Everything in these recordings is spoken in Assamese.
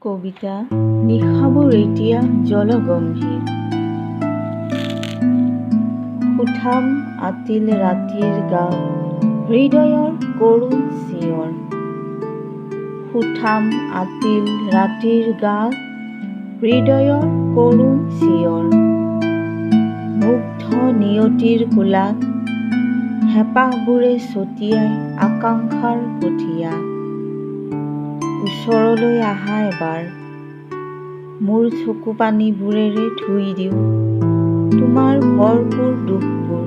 কবিতা নিশাবোৰ এতিয়া জলগম্ভীৰ। উঠাম আতিল ৰাতিৰ গা, হৃদয়ৰ কৰুণ চিঞৰ। উঠাম আতিল ৰাতিৰ গা, হৃদয়ৰ কৰুণ চিঞৰ। মুগ্ধ নিয়তিৰ কোলাত হেঁপাহবোৰে ছটিয়াই আকাংক্ষাৰ কঠীয়া। ওচৰলৈ আহা এবাৰ, মোৰ চকু পানীবোৰেৰে ধুই দিওঁ তোমাৰ ভৰপূৰ দুখবোৰ।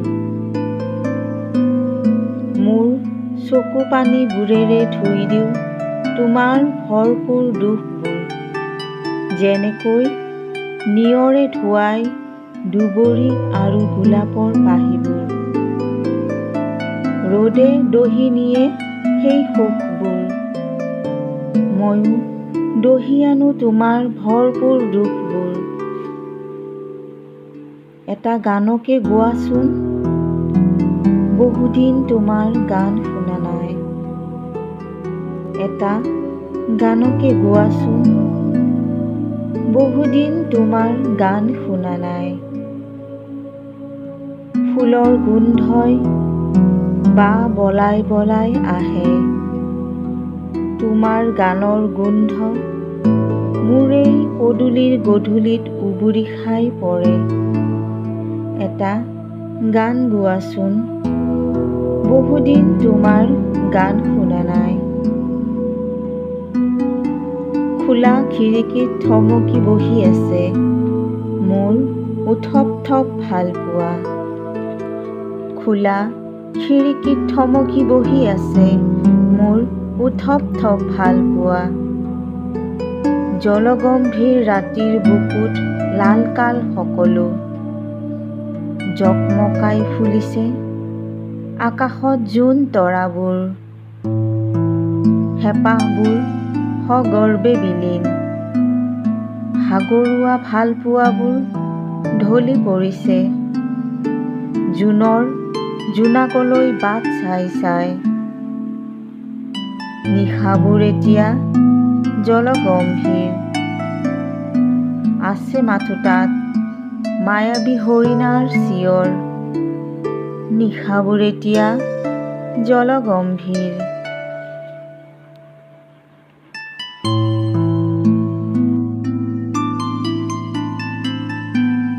মোৰ চকু পানীবোৰেৰে ধুই দিওঁ তোমাৰ ভৰপূৰ দুখবোৰ। যেনেকৈ নিয়ৰে ধুৱাই দুবৰি আৰু গোলাপৰ পাহিবোৰ। ৰ'দে দহি নিয়ে সেই সুখবোৰ। ময়ো দহি আনো তোমাৰ ভৰপূৰ দুখবোৰ। এটা গানকে গোৱাচোন, বহুদিন তোমাৰ গান শুনা নাই। এটা গানকে গোৱাচোন, বহুদিন তোমাৰ গান শুনা নাই। ফুলৰ গোন্ধই বা বলাই বলাই আহে, তোমাৰ গানৰ গোন্ধ মোৰ এই পদূলিৰ গধূলিত উবুৰি খাই পৰে। এটা গান গোৱাচোন, বহুদিন তোমাৰ গান শুনা নাই। খোলা খিৰিকীত থমকি বহি আছে মোৰ উথপ-থপ ভালপোৱা। খোলা খিৰিকীত থমকি বহি আছে মোৰ উথপ-থপ ভালপোৱা। জলগম্ভীৰ ৰাতিৰ বুকুত লালকাল সকলো। জকমকাই ফুলিছে আকাশত জোন তৰাবোৰ। হেঁপাহবোৰ সগৰ্বে বিলীন। সাগৰুৱা ভালপোৱাবোৰ ঢলি পৰিছে জোনৰ জোনাকলৈ বাট চাই চাই। নিশাবোৰ এতিয়া জলগম্ভীৰ। আছে মাথো তাত মায়াবী হৰিণাৰ চিঞৰ। নিশাবোৰ এতিয়া জলগম্ভীৰ।